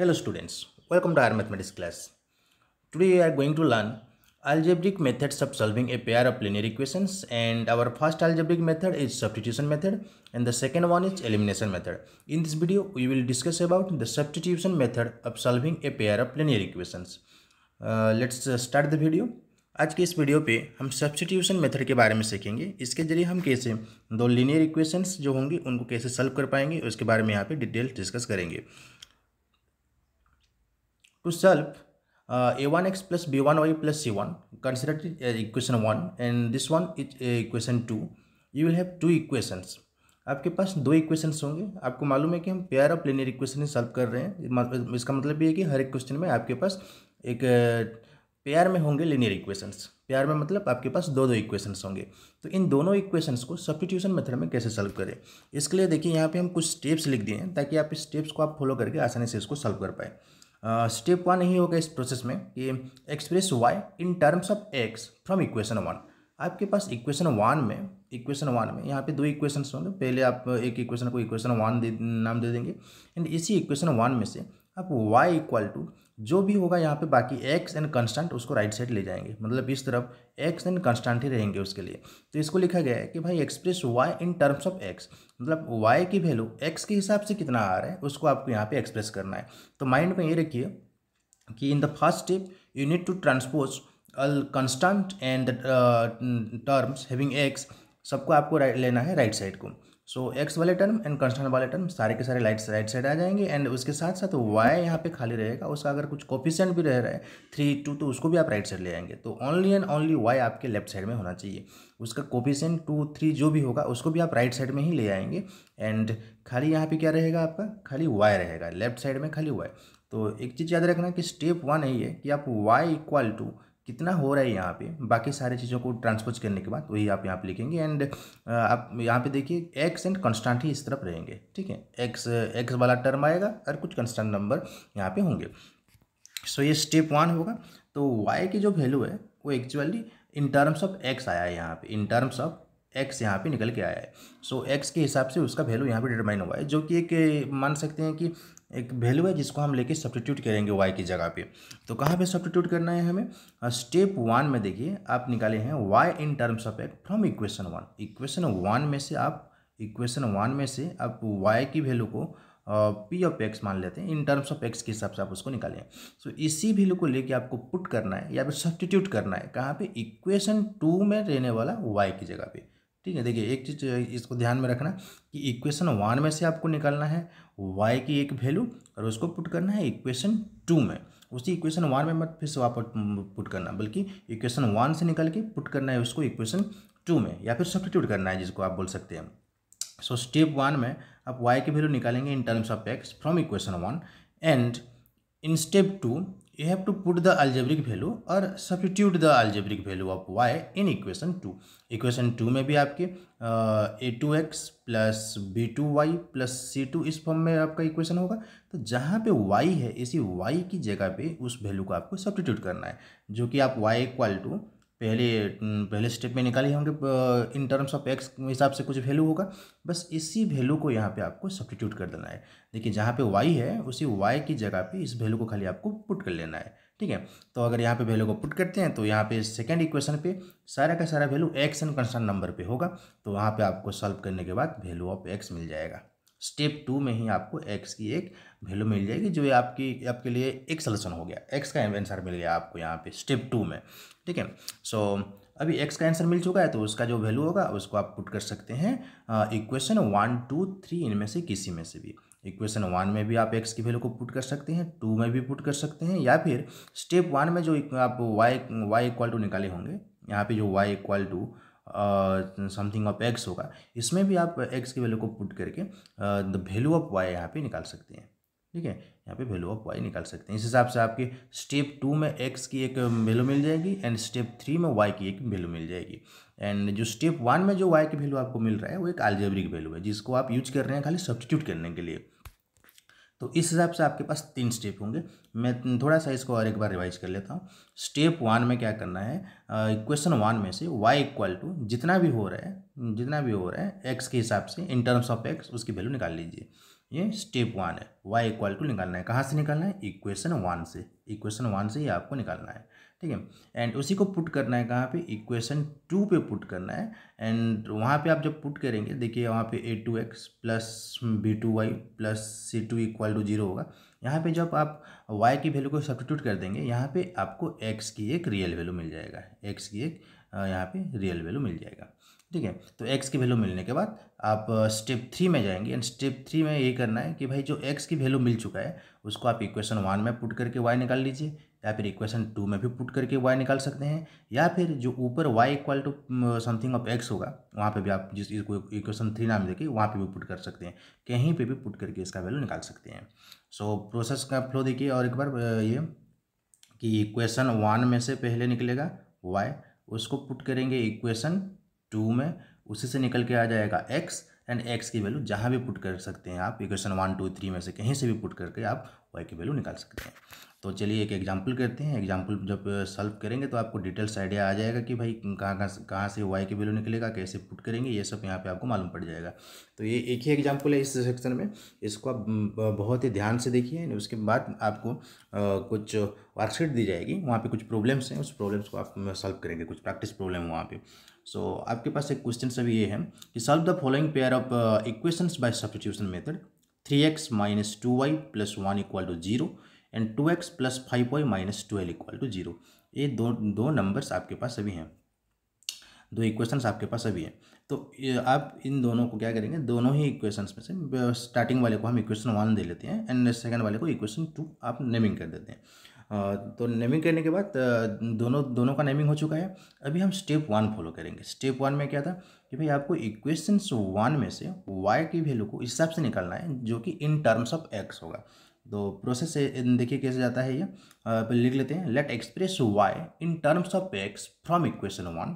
Hello students, welcome to our mathematics class. Today we are going to learn algebraic methods of solving a pair of linear equations, and our first algebraic method is substitution method and the second one is elimination method. In this video we will discuss about the substitution method of solving a pair of linear equations. Let's start the video. आज के इस video पे हम substitution method के बारे में सीखेंगे। इसके जरिए हम कैसे दो लीनियर इक्वेशंस जो होंगी उनको कैसे सॉल्व कर पाएंगे उसके बारे में यहाँ पे डिटेल डिस्कस करेंगे। To solve a1x plus b1y plus c1, consider it as equation 1 and this one is equation 2. You will have two equations. आपके पास दो इक्वेशंस होंगे। आपको मालूम है कि हम pair of linear equation solve कर रहे हैं। इसका मतलब ये है कि हर एक क्वेश्चन में आपके पास एक पेयर में होंगे लीनियर इक्वेशंस। पेयर में मतलब आपके पास दो दो इक्वेशंस होंगे। तो इन दोनों इक्वेशंस को सब्स्टिट्यूशन मेथड में कैसे सॉल्व करें, इसके लिए देखिए यहाँ पे हम कुछ स्टेप्स लिख दिए हैं ताकि आप इस स्टेप्स को आप फॉलो करके आसानी से इसको सॉल्व कर पाए। स्टेप 1 ही होगा इस प्रोसेस में कि express y in terms of x from equation 1। आपके पास इक्वेशन 1 में यहाँ पे दो इक्वेशंस होंगे। पहले आप एक इक्वेशन को इक्वेशन 1 नाम दे देंगे एंड इसी इक्वेशन 1 में से आप y इक्वल टू जो भी होगा यहाँ पे बाकी x एंड कंस्टेंट उसको राइट साइड ले जाएंगे, मतलब इस तरफ x एंड कंस्टेंट ही रहेंगे उसके लिए। तो इसको लिखा गया है कि भाई express y in terms of x, मतलब y की वैल्यू x के हिसाब से कितना आ रहा है उसको आपको यहाँ पे एक्सप्रेस करना है। तो माइंड में ये रखिए कि in the first step you need to transpose constant and terms having x, सबको आपको लेना है राइट साइड को। सो x वाले टर्म एंड कंस्टेंट वाले टर्म सारे के सारे राइट साइड आ जाएंगे एंड उसके साथ साथ y यहाँ पे खाली रहेगा। उसका अगर कुछ कोफिशिएंट भी रह रहा है 3, 2 तो उसको भी आप राइट साइड ले आएंगे। तो ओनली एंड ओनली y आपके लेफ्ट साइड में होना चाहिए। उसका कोफिशिएंट 2, 3 जो भी होगा उसको भी आप राइट साइड में ही ले आएंगे एंड खाली यहाँ पे क्या रहेगा, आपका खाली y रहेगा, लेफ्ट साइड में खाली y। तो एक चीज़ याद रखना कि स्टेप 1 यही है कि आप y इक्वल टू कितना हो रहा है यहाँ पे, बाकी सारी चीज़ों को ट्रांसपोज करने के बाद वही आप यहाँ पे लिखेंगे एंड आप यहाँ पे देखिए x एंड कंस्टेंट ही इस तरफ रहेंगे, ठीक है। x वाला टर्म आएगा और कुछ कंस्टेंट नंबर यहाँ पे होंगे। सो ये स्टेप 1 होगा। तो y की जो वैल्यू है वो actually in terms of x आया है, यहाँ पे इन टर्म्स ऑफ x यहाँ पे निकल के आया है। सो x के हिसाब से उसका वैल्यू यहाँ पे डिटरमाइन हुआ है, जो कि एक मान सकते हैं कि एक वैल्यू है जिसको हम लेके सब्स्टिट्यूट करेंगे y की जगह पे। तो कहाँ पे सब्स्टिट्यूट करना है हमें, स्टेप 1 में देखिए आप निकाले हैं y in terms of x from equation 1। Equation 1 में से आप y की वैल्यू को p ऑफ x मान लेते हैं, इन टर्म्स ऑफ x के हिसाब से आप उसको निकालें। सो इसी वैल्यू को लेके आपको पुट करना है या फिर सब्स्टिट्यूट करना है कहाँ पे, इक्वेशन 2 में रहने वाला y की जगह पे, ठीक है। देखिए एक चीज़ इसको ध्यान में रखना कि इक्वेशन 1 में से आपको निकालना है y की एक वैल्यू और उसको पुट करना है इक्वेशन 2 में। उसी इक्वेशन 1 में मत फिर से वापस पुट करना, बल्कि इक्वेशन 1 से निकल के पुट करना है उसको इक्वेशन 2 में या फिर सब्स्टिट्यूट करना है, जिसको आप बोल सकते हैं। सो स्टेप 1 में आप y की वैल्यू निकालेंगे इन terms of x from equation 1 and in step 2 you have to put the algebraic value और substitute the algebraic value of y in equation 2। Equation 2 में भी आपके a2x plus b2y plus c2 इस form में आपका equation होगा। तो जहाँ पे y है इसी y की जगह पे उस वैल्यू को आपको सब्स्टिट्यूट करना है, जो कि आप y इक्वल टू पहले स्टेप में निकाले होंगे इन टर्म्स ऑफ x हिसाब से कुछ वैल्यू होगा, बस इसी वैल्यू को यहाँ पे आपको सब्स्टिट्यूट कर देना है। देखिए जहाँ पे y है उसी y की जगह पे इस वैल्यू को खाली आपको पुट कर लेना है, ठीक है। तो अगर यहाँ पे वैल्यू को पुट करते हैं तो यहाँ पे सेकंड इक्वेशन पे सारा का सारा value x and constant number पे होगा। तो वहाँ पे आपको सॉल्व करने के बाद वैल्यू ऑफ x मिल जाएगा। स्टेप 2 में ही आपको x की एक वैल्यू मिल जाएगी, जो आपके लिए एक सलूशन हो गया, x का आंसर मिल गया आपको यहाँ पे स्टेप 2 में, ठीक है। सो अभी x का आंसर मिल चुका है तो उसका जो वैल्यू होगा उसको आप पुट कर सकते हैं इक्वेशन 1, 2, 3 इनमें से किसी में से भी। इक्वेशन 1 में भी आप x की वैल्यू को पुट कर सकते हैं, 2 में भी पुट कर सकते हैं, या फिर स्टेप 1 में जो आप y इक्वल टू निकाले होंगे, यहाँ पे जो y equal to something of x होगा, इसमें भी आप x की वैल्यू को पुट करके द वैल्यू ऑफ y यहाँ पे निकाल सकते हैं, ठीक है। यहाँ पे वैल्यू ऑफ y निकाल सकते हैं। इस हिसाब से आपके स्टेप 2 में x की एक वैल्यू मिल जाएगी एंड स्टेप 3 में y की एक वैल्यू मिल जाएगी। एंड जो स्टेप 1 में जो y की वैल्यू आपको मिल रहा है वो एक अलजेब्रिक वैल्यू है, जिसको आप यूज कर रहे हैं खाली सब्स्टिट्यूट करने के लिए। तो इस हिसाब से आपके पास 3 स्टेप होंगे। मैं थोड़ा सा इसको और एक बार रिवाइज कर लेता हूँ। स्टेप 1 में क्या करना है, इक्वेशन 1 में से y इक्वल टू जितना भी हो रहा है x के हिसाब से इन टर्म्स ऑफ x उसकी वैल्यू निकाल लीजिए। ये स्टेप 1 है। y इक्वल टू निकालना है, कहाँ से निकालना है, इक्वेशन 1 से, इक्वेशन 1 से ये आपको निकालना है, ठीक है। एंड उसी को पुट करना है कहाँ पे, इक्वेशन 2 पे पुट करना है। एंड वहाँ पे आप जब पुट करेंगे, देखिए वहाँ पे a2x plus b2y plus c2 equal to 0 होगा। यहाँ पे जब आप y की वैल्यू को सब्स्टिट्यूट कर देंगे, यहाँ पे आपको x की एक रियल वैल्यू मिल जाएगा, x की एक यहाँ पे रियल वैल्यू मिल जाएगा, ठीक है। तो x की वैल्यू मिलने के बाद आप स्टेप 3 में जाएंगे। एंड स्टेप 3 में यही करना है कि भाई जो x की वैल्यू मिल चुका है उसको आप इक्वेशन 1 में पुट करके y निकाल लीजिए, या फिर इक्वेशन 2 में भी पुट करके y निकाल सकते हैं, या फिर जो ऊपर y equal to something of x होगा वहाँ पे भी आप जिस इक्वेशन 3 नाम देके वहाँ पे भी पुट कर सकते हैं, कहीं पे भी पुट करके इसका वैल्यू निकाल सकते हैं। सो प्रोसेस का फ्लो देखिए और एक बार ये कि इक्वेशन 1 में से पहले निकलेगा y, उसको पुट करेंगे इक्वेशन 2 में, उसी से निकल के आ जाएगा x। एंड x की वैल्यू जहाँ भी पुट कर सकते हैं आप, इक्वेशन 1 2 3 में से कहीं से भी पुट करके आप y की वैल्यू निकाल सकते हैं। तो चलिए एक एग्जांपल करते हैं। एग्जांपल जब सॉल्व करेंगे तो आपको डिटेल्स आइडिया आ जाएगा कि भाई कहाँ से y की वैल्यू निकलेगा, कैसे पुट करेंगे, ये सब यहाँ पे आपको मालूम पड़ जाएगा। तो ये एक ही एग्जांपल है इस सेक्शन में, इसको आप बहुत ही ध्यान से देखिए। उसके बाद आपको कुछ वर्कशीट दी जाएगी, वहाँ पे कुछ प्रॉब्लम्स हैं, उस प्रॉब्लम्स को आप सॉल्व करेंगे, कुछ प्रैक्टिस प्रॉब्लम वहाँ पे। सो आपके पास एक क्वेश्चन अभी ये है कि solve the following pair of equations by substitution method, 3x minus 2y plus 1 equal to 0 and 2x plus 5y minus 12 equal to 0। ये दो नंबर्स आपके पास अभी हैं, दो इक्वेशंस आपके पास अभी हैं। तो आप इन दोनों को क्या करेंगे, दोनों ही इक्वेशंस में से स्टार्टिंग वाले को हम इक्वेशन 1 दे लेते हैं एंड सेकंड वाले को इक्वेशन 2 आप नेमिंग कर देते हैं। तो नेमिंग करने के बाद दोनों का नेमिंग हो चुका है। अभी हम स्टेप 1 फॉलो करेंगे। स्टेप 1 में क्या था कि भाई आपको इक्वेशंस 1 में से y की वैल्यू को इस हिसाब से निकालना है जो कि इन टर्म्स ऑफ x होगा। तो प्रोसेस देखिए कैसे जाता है ये, लिख लेते हैं। Let express y in terms of x from equation 1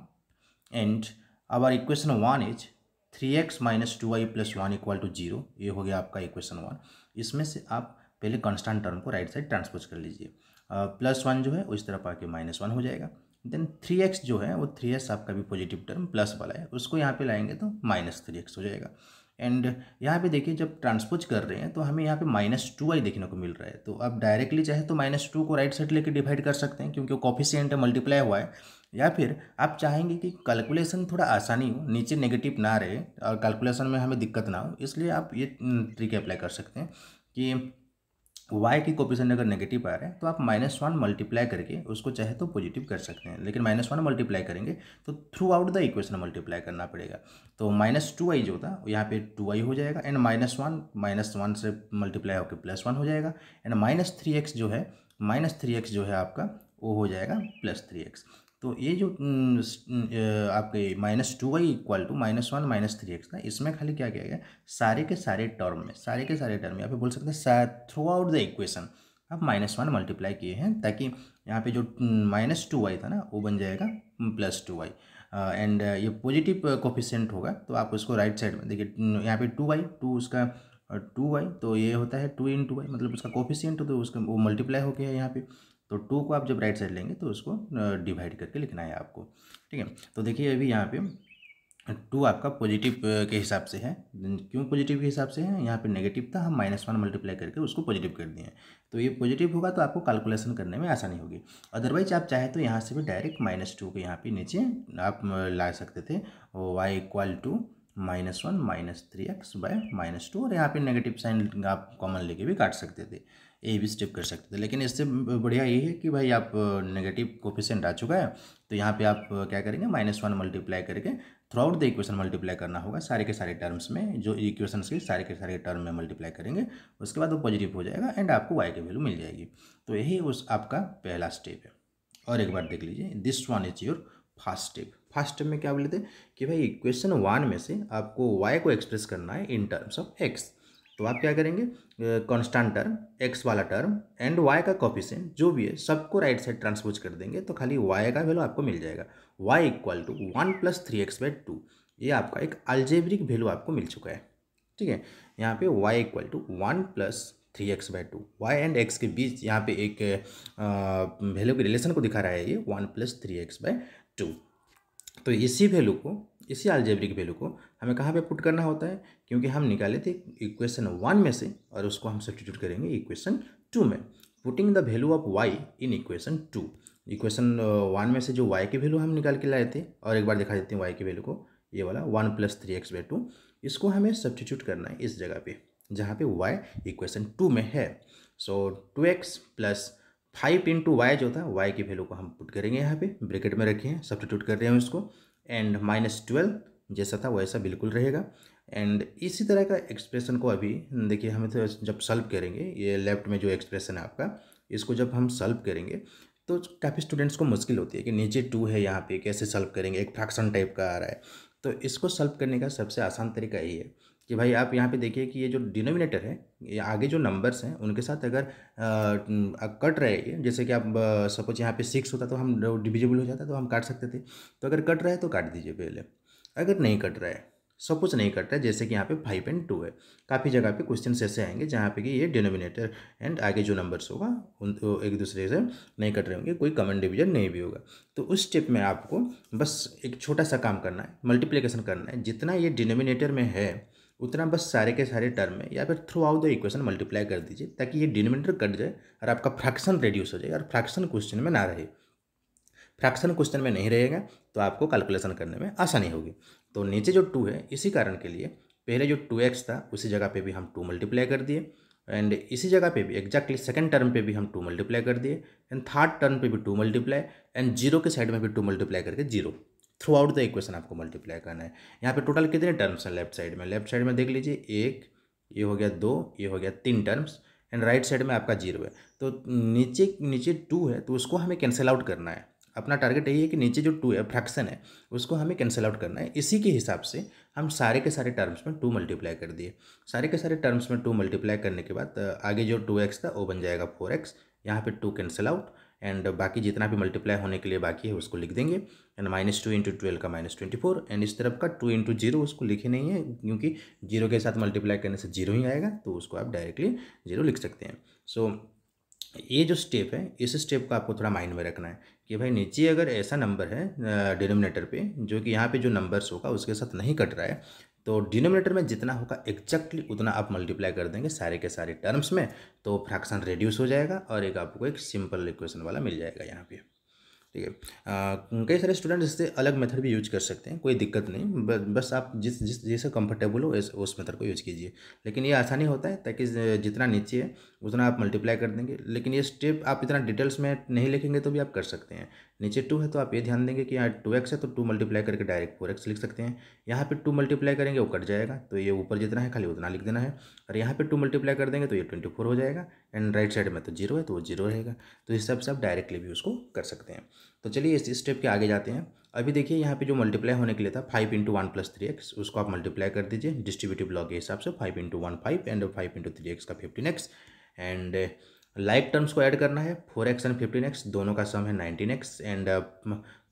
and our equation 1 is 3x minus 2y plus 1 equal to 0। ये हो गया आपका इक्वेशन 1। इसमें से आप पहले कांस्टेंट टर्म को राइट साइड ट्रांसपोज कर लीजिए। प्लस 1 जो है उस तरफ आके माइनस 1 हो जाएगा। देन 3x जो है वो 3x आपका भी पॉजिटिव टर्म प्लस वाला है, उसको यहाँ पे लाएंगे तो माइनस 3x हो जाएगा। एंड यहाँ पे देखिए जब ट्रांसपोज कर रहे हैं तो हमें यहाँ पे माइनस 2y देखने को मिल रहा है। तो आप डायरेक्टली चाहे तो माइनस 2 को राइट साइड लेके डिवाइड कर सकते हैं क्योंकि वो कोफिशिएंट मल्टीप्लाई हुआ है, या फिर आप चाहेंगे कि कैलकुलेशन थोड़ा आसानी हो, नीचे नेगेटिव ना रहे और कैलकुलेशन में हमें दिक्कत ना हो, इसलिए आप ये ट्रिक अप्लाई कर सकते हैं कि y की कोफिशिएंट अगर नेगेटिव आ रहा है तो आप -1 मल्टीप्लाई करके उसको चाहे तो पॉजिटिव कर सकते हैं, लेकिन -1 मल्टीप्लाई करेंगे तो through out the equation multiply करना पड़ेगा। तो -2y जो था यहाँ पे 2y हो जाएगा एंड -1 से मल्टीप्लाई होकर +1 हो जाएगा एंड -3x जो है आपका वो हो जाएगा +3x। तो ये जो आपके -2y इक्वल टू -1 -3x था, इसमें खाली क्या किया गया, सारे के सारे टर्म यहाँ पे बोल सकते हैं थ्रू आउट द इक्वेशन आप -1 मल्टीप्लाई किए हैं, ताकि यहाँ पे जो -2y था ना वो बन जाएगा +2y। एंड ये पॉजिटिव कोफिशिएंट होगा तो आप उसको राइट साइड में देखिए, यहाँ पे 2 उसका 2y, तो ये होता है 2 × y, मतलब उसका कोफिशिएंट, तो उसका वो मल्टीप्लाई हो गया है यहाँ पे। तो 2 को आप जब राइट साइड लेंगे तो उसको डिवाइड करके लिखना है आपको, ठीक है। तो देखिए अभी यहाँ पे 2 आपका पॉजिटिव के हिसाब से है। क्यों पॉजिटिव के हिसाब से है, यहाँ पे नेगेटिव था, हम -1 मल्टीप्लाई करके उसको पॉजिटिव कर दिए। तो ये पॉजिटिव होगा तो आपको कैलकुलेशन करने में आसानी होगी। अदरवाइज आप चाहे तो यहाँ से भी डायरेक्ट -2 के यहाँ पे नीचे आप ला सकते थे, y equal to -1 -3x bye -2, और यहाँ पे नेगेटिव साइन आप कॉमन लेके भी काट सकते थे, ये भी स्टेप कर सकते थे। लेकिन इससे बढ़िया ये है कि भाई आप नेगेटिव कोफिशिएंट आ चुका है तो यहाँ पे आप क्या करेंगे, -1 मल्टीप्लाई करके through out the equation multiply करना होगा, सारे के सारे टर्म्स में, जो इक्वेशन के सारे टर्म में मल्टीप्लाई करेंगे, उसके बाद वो पॉजिटिव हो जाएगा एंड आपको y की वैल्यू मिल जाएगी। तो यही उस आपका पहला स्टेप है। और एक बार देख लीजिए, this one is your first step. First step में क्या बोले थे कि भाई इक्वेशन 1 में से आपको y को एक्सप्रेस करना है इन टर्म्स ऑफ x। तो आप क्या करेंगे, कांस्टेंट टर्म, x वाला टर्म एंड y का कोफिशिएंट जो भी है सबको राइट साइड ट्रांसपोज कर देंगे तो खाली y का वैल्यू आपको मिल जाएगा, y इक्वल टू 1 + 3x/2। ये आपका एक अलजेब्रिक वैल्यू आपको मिल चुका है, ठीक है। यहाँ पे y equal to 1 + 3x/2, y and x के बीच यहाँ पे एक वैल्यू के रिलेशन को दिखा रहा है ये 1 + 3x/2। तो इसी वैल्यू को इसी अलजेब्रिक वैल्यू को हमें कहाँ पे पुट करना होता है, क्योंकि हम निकाले थे इक्वेशन 1 में से और उसको हम सब्स्टिट्यूट करेंगे इक्वेशन 2 में। Putting the value of y in equation 2, equation 1 में से जो y की वैल्यू हम निकाल के लाए थे, और एक बार दिखा देते हैं y की वैल्यू को, ये वाला 1 + 3x/2, इसको हमें सब्स्टिट्यूट करना है इस जगह पे जहाँ पे y इक्वेशन 2 में है। सो 2x + 5 × y जो था, y की वैल्यू को हम पुट करेंगे यहाँ पे, ब्रैकेट में रखे हैं, सब्स्टिट्यूट कर रहे हैं उसको, एंड -12 जैसा था वैसा बिल्कुल रहेगा। एंड इसी तरह का एक्सप्रेशन को अभी देखिए हमें तो जब सॉल्व करेंगे, ये लेफ्ट में जो एक्सप्रेशन है आपका, इसको जब हम सॉल्व करेंगे तो काफ़ी स्टूडेंट्स को मुश्किल होती है कि नीचे 2 है, यहाँ पे कैसे सॉल्व करेंगे, एक फ्रैक्शन टाइप का आ रहा है। तो इसको सॉल्व करने का सबसे आसान तरीका यही है कि भाई आप यहाँ पे देखिए कि ये जो डिनोमिनेटर है, ये आगे जो नंबर्स हैं उनके साथ अगर कट रहे हैं, जैसे कि आप सपोज यहाँ पे 6 होता तो हम डिविजिबल हो जाता तो हम काट सकते थे, तो अगर कट रहा है तो काट दीजिए पहले। अगर नहीं कट रहा है, सपोज नहीं कट रहा है, जैसे कि यहाँ पे 5 और 2 है, काफ़ी जगह पे क्वेश्चन ऐसे आएंगे जहाँ पे कि ये डिनोमिनेटर एंड आगे जो नंबर्स होगा उन तो एक दूसरे से नहीं कट रहे होंगे, कोई कॉमन डिवीजन नहीं भी होगा। तो उस स्टेप में आपको बस एक छोटा सा काम करना है, मल्टीप्लिकेशन करना है, जितना ये डिनोमिनेटर में है उतना बस सारे के सारे टर्म में या फिर through out the equation multiply कर दीजिए, ताकि ये डिनोमिनेटर कट जाए और आपका फ्रैक्शन रेड्यूस हो जाए और फ्रैक्शन क्वेश्चन में ना रहे। फ्रैक्शन क्वेश्चन में नहीं रहेगा तो आपको कैलकुलेशन करने में आसानी होगी। तो नीचे जो 2 है, इसी कारण के लिए पहले जो 2x था उसी जगह पे भी हम 2 मल्टीप्लाई कर दिए, एंड इसी जगह पे भी एग्जैक्टली सेकंड टर्म पे भी हम 2 मल्टीप्लाई कर दिए, एंड थर्ड टर्म पे भी 2 मल्टीप्लाई, एंड जीरो के साइड में भी 2 मल्टीप्लाई करके zero through out the equation आपको मल्टीप्लाई करना है। यहाँ पे टोटल कितने टर्म्स हैं लेफ्ट साइड में? लेफ्ट साइड में देख लीजिए, एक, ये हो गया 2, ये हो गया 3 टर्म्स, एंड राइट साइड में आपका 0 है। तो नीचे नीचे 2 है तो उसको हमें कैंसिल आउट करना है। अपना टारगेट यही है कि नीचे जो 2 है फ्रैक्शन है उसको हमें कैंसिल आउट करना है। इसी के हिसाब से हम सारे के सारे टर्म्स में 2 मल्टीप्लाई कर दिए। सारे के सारे टर्म्स में 2 मल्टीप्लाई करने के बाद आगे जो 2x था वो बन जाएगा 4x, यहाँ पे 2 कैंसिल आउट, एंड बाकी जितना भी मल्टीप्लाई होने के लिए बाकी है उसको लिख देंगे, एंड -2 × 12 का -24, एंड इस तरफ का 2 × 0 उसको लिखे नहीं है क्योंकि 0 के साथ मल्टीप्लाई करने से 0 ही आएगा, तो उसको आप डायरेक्टली 0 लिख सकते हैं। सो ये जो स्टेप है, इस स्टेप को आपको थोड़ा माइंड में रखना है कि भाई नीचे अगर ऐसा नंबर है डिनोमिनेटर पे जो कि यहाँ पे जो नंबर्स होगा उसके साथ नहीं कट रहा है, तो डिनोमिनेटर में जितना होगा एग्जैक्टली उतना आप मल्टीप्लाई कर देंगे सारे के सारे टर्म्स में, तो फ्रैक्शन रिड्यूस हो जाएगा और एक आपको एक सिंपल इक्वेशन वाला मिल जाएगा यहाँ पे। ठीक है, कई सारे स्टूडेंट इससे अलग मेथड भी यूज कर सकते हैं, कोई दिक्कत नहीं, बस आप जैसे कंफर्टेबल हो उस मेथड को यूज कीजिए। लेकिन ये आसानी होता है ताकि जितना नीचे है उतना आप मल्टीप्लाई कर देंगे, लेकिन ये स्टेप आप इतना डिटेल्स में नहीं लिखेंगे तो भी आप कर सकते हैं। नीचे 2 है तो आप ये ध्यान देंगे कि यहाँ 2x है तो 2 मल्टीप्लाई करके डायरेक्ट 4x लिख सकते हैं। यहाँ पे 2 मल्टीप्लाई करेंगे वो कट जाएगा, तो ये ऊपर जितना है खाली उतना लिख देना है, और यहाँ पे 2 मल्टीप्लाई कर देंगे तो ये 24 हो जाएगा, एंड राइट साइड में तो 0 है तो वो 0 रहेगा। तो इस हिसाब से आप डायरेक्टली भी उसको कर सकते हैं। तो चलिए इस स्टेप के आगे जाते हैं। अभी देखिए यहाँ पे जो मल्टीप्लाई होने के लिए था 5 × 1 + 3x, उसको आप मल्टीप्लाई कर दीजिए डिस्ट्रीब्यूटिव लॉग के हिसाब से, 5 × 1 5 एंड 5 × 3x का 15x, एंड लाइक टर्म्स को ऐड करना है, 4x एंड 15x दोनों का सम है 19x, एंड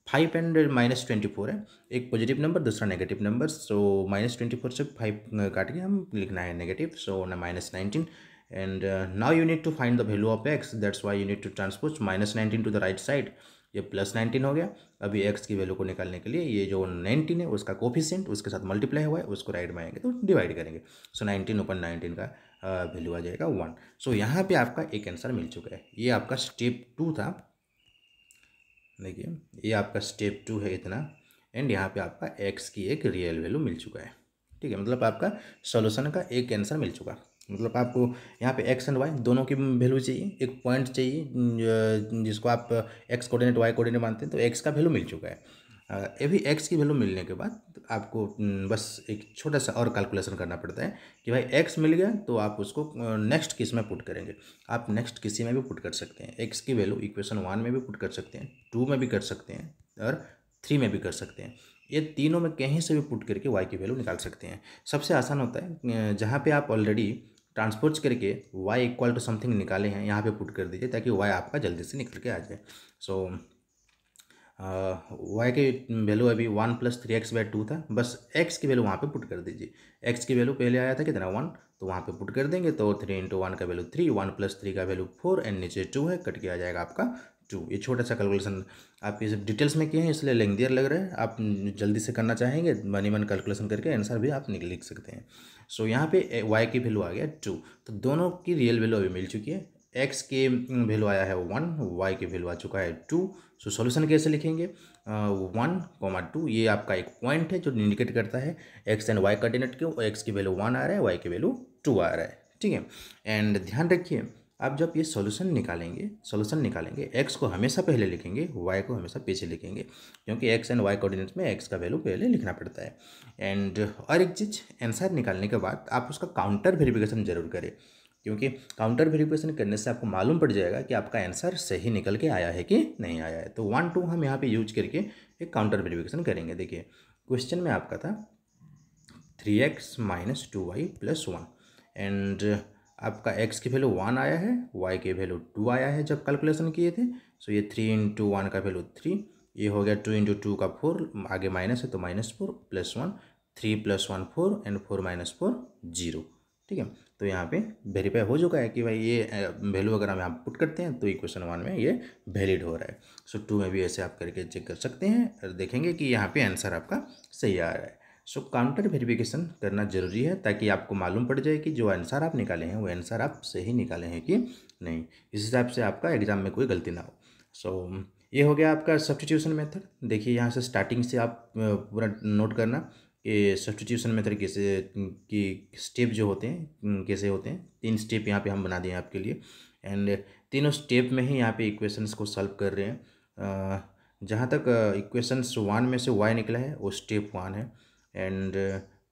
5 एंड -24 है, एक पॉजिटिव नंबर दूसरा नेगेटिव नंबर, सो -24 से 5 काट के हम लिखना है negative, so -19, and now you need to find the value of x, that's why you need to transpose -19 to the right side, ये +19 हो गया। अभी x की वैल्यू को निकालने के लिए ये जो 19 है उसका कोफिशिएंट उसके साथ मल्टीप्लाई हुआ है उसको राइट में आएंगे तो डिवाइड करेंगे, सो 19/19 का वैल्यू आ जाएगा 1। सो यहाँ पे आपका एक आंसर मिल चुका है। ये आपका स्टेप 2 था, देखिए ये आपका स्टेप 2 है इतना, एंड यहाँ पे आपका x की एक रियल वैल्यू मिल चुका है। ठीक है, मतलब आपका सॉल्यूशन का एक आंसर मिल चुका, मतलब आपको यहाँ पे x एंड y दोनों की वैल्यू चाहिए, एक पॉइंट चाहिए जिसको आप x कोऑर्डिनेट y कोऑर्डिनेट मानते हैं, तो x का वैल्यू मिल चुका है। अभी x की वैल्यू मिलने के बाद आपको बस एक छोटा सा और कैलकुलेशन करना पड़ता है कि भाई x मिल गया तो आप उसको नेक्स्ट किस में पुट करेंगे। आप नेक्स्ट किसी में भी पुट कर सकते हैं, x की वैल्यू इक्वेशन 1 में भी पुट कर सकते हैं, 2 में भी कर सकते हैं, और 3 में भी कर सकते हैं। ये तीनों में कहीं से भी पुट करके y की वैल्यू निकाल सकते हैं। सबसे आसान होता है जहाँ पे आप ऑलरेडी ट्रांसपोज करके y इक्वल टू समथिंग निकाले हैं, यहाँ पे पुट कर दीजिए ताकि y आपका जल्दी से निकल के आ जाए। सो y की वैल्यू अभी 1 + 3x/2 था, बस x की वैल्यू वहाँ पे पुट कर दीजिए। x की वैल्यू पहले आया था कितना 1, तो वहाँ पे पुट कर देंगे, तो 3 × 1 का वैल्यू 3, 1 + 3 का वैल्यू 4, एंड नीचे 2 है, कट के आ जाएगा आपका 2। ये छोटा सा कैलकुलेशन आप इस डिटेल्स में किए हैं इसलिए लेंथियर लग रहा है। आप जल्दी से करना चाहेंगे मन ही मन कैलकुलेशन करके आंसर भी आप लिख सकते हैं। सो यहाँ पे y की वैल्यू आ गया 2, तो दोनों की रियल वैल्यू अभी मिल चुकी है। x की वैल्यू आया है 1, y की वैल्यू आ चुका है 2। सो सॉल्यूशन कैसे लिखेंगे? 1, 2 ये आपका एक पॉइंट है जो इंडिकेट करता है x एंड y कोऑर्डिनेट के। x की वैल्यू 1 आ रहा है, y की वैल्यू 2 आ रहा है, ठीक है। एंड ध्यान रखिए आप जब ये सॉल्यूशन निकालेंगे x को हमेशा पहले लिखेंगे, y को हमेशा पीछे लिखेंगे, क्योंकि x एंड y कोऑर्डिनेट्स में x का वैल्यू पहले लिखना पड़ता है। एंड और एक चीज़, आंसर निकालने के बाद आप उसका काउंटर वेरिफिकेशन जरूर करें, क्योंकि काउंटर वेरिफिकेशन करने से आपको मालूम पड़ जाएगा कि आपका आंसर सही निकल के आया है कि नहीं आया है। तो 1 2 हम यहाँ पे यूज करके एक काउंटर वेरिफिकेशन करेंगे। देखिए क्वेश्चन में आपका था 3x - 2y + 1 एंड आपका x की वैल्यू 1 आया है, y की वैल्यू 2 आया है जब कैलकुलेशन किए थे। सो ये 3 × 1 का वैल्यू 3, ये हो गया 2 × 2 का 4, आगे माइनस है तो -4 + 1, 3 + 1 4 एंड 4 - 4 0, ठीक है। तो यहाँ पे वेरीफाई हो चुका है कि भाई ये वैल्यू अगर हम यहाँ पुट करते हैं तो इक्वेशन 1 में ये वैलिड हो रहा है। सो 2 में भी ऐसे आप करके चेक कर सकते हैं और देखेंगे कि यहाँ पे आंसर आपका सही आ रहा है। सो काउंटर वेरिफिकेशन करना जरूरी है ताकि आपको मालूम पड़ जाए कि जो आंसर आप निकाले हैं वो आंसर आप सही निकाले हैं कि नहीं, इस हिसाब से आपका एग्जाम में कोई गलती ना हो। सो ये हो गया आपका सब्स्टिट्यूशन मेथड। देखिए यहाँ से स्टार्टिंग से आप पूरा नोट करना कि सब्स्टिट्यूशन मेथड कैसे कि स्टेप जो होते हैं कैसे होते हैं। 3 स्टेप यहाँ पे हम बना दिए आपके लिए एंड तीनों स्टेप में ही यहाँ पे इक्वेशंस को सॉल्व कर रहे हैं। जहाँ तक इक्वेशंस 1 में से y निकला है वो स्टेप 1 है एंड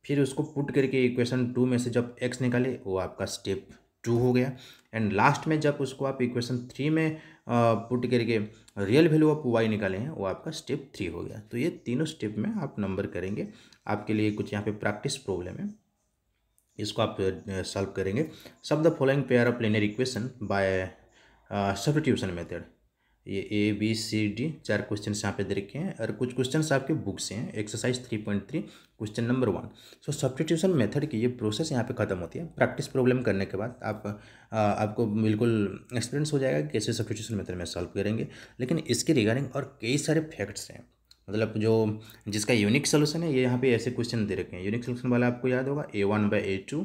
फिर उसको पुट करके इक्वेशन 2 में से जब x निकाले वो आपका स्टेप 2 हो गया एंड लास्ट में जब उसको आप इक्वेशन 3 में पुट करके रियल वैल्यू ऑफ y निकाले हैं वो आपका स्टेप 3 हो गया। तो ये तीनों स्टेप में आप नंबर करेंगे। आपके लिए कुछ यहाँ पे प्रैक्टिस प्रॉब्लम है, इसको आप सॉल्व करेंगे। Solve the following pair of linear equation by substitution method. ये ABCD 4 क्वेश्चन यहाँ पे दे रखे हैं और कुछ क्वेश्चन आपके बुक से हैं। Exercise 3.3 question number 1। सो सब्स्टिट्यूशन मेथड की ये प्रोसेस यहाँ पे खत्म होती है। प्रैक्टिस प्रॉब्लम करने के बाद आपको बिल्कुल एक्सपीरियंस हो जाएगा कि कैसे सब्स्टिट्यूशन मेथड में सॉल्व करेंगे। लेकिन इसके रिगार्डिंग और कई सारे फैक्ट्स हैं, मतलब जो जिसका यूनिक सोल्यूशन है ये यहाँ पे ऐसे क्वेश्चन दे रखे हैं। यूनिक सोल्यूशन वाला आपको याद होगा A1/A2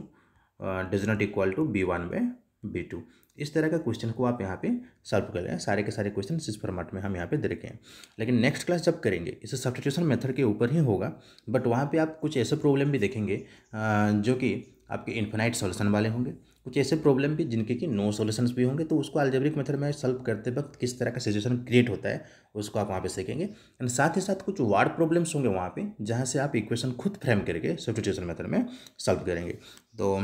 does not equal to B1/B2। इस तरह का क्वेश्चन को आप यहाँ पे सॉल्व कर रहे हैं। सारे के सारे क्वेश्चन इस फॉर्मेट में हम यहाँ पे दे रखे हैं। लेकिन नेक्स्ट क्लास जब करेंगे इसे सब्स्टिट्यूशन मेथड के ऊपर ही होगा, बट वहाँ पे आप कुछ ऐसे प्रॉब्लम भी देखेंगे जो कि आपके इन्फिनाइट सॉल्यूशन वाले होंगे, कुछ ऐसे प्रॉब्लम भी जिनके कि नो सॉल्यूशंस भी होंगे। तो उसको अलजेब्रिक मेथड में सॉल्व करते वक्त किस तरह का सिचुएशन क्रिएट होता है उसको आप वहाँ पे सीखेंगे। एंड साथ ही साथ कुछ वर्ड प्रॉब्लम्स होंगे वहाँ पे जहाँ से आप इक्वेशन खुद फ्रेम करके सब्स्टिट्यूशन मेथड में सॉल्व करेंगे। तो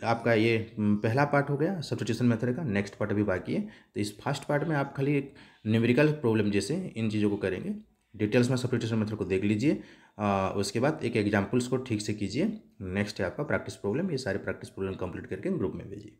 आपका ये पहला पार्ट हो गया सब्स्टिट्यूशन मेथड का। नेक्स्ट पार्ट अभी बाकी है। तो इस फर्स्ट पार्ट में आप खाली एक न्यूमेरिकल प्रॉब्लम जैसे इन चीज़ों को करेंगे। डिटेल्स में सब्स्टिट्यूशन मेथड को देख लीजिए, उसके बाद एक एग्जाम्पल्स को ठीक से कीजिए। नेक्स्ट है आपका प्रैक्टिस प्रॉब्लम। ये सारे प्रैक्टिस प्रॉब्लम कंप्लीट करके ग्रुप में भेजिए।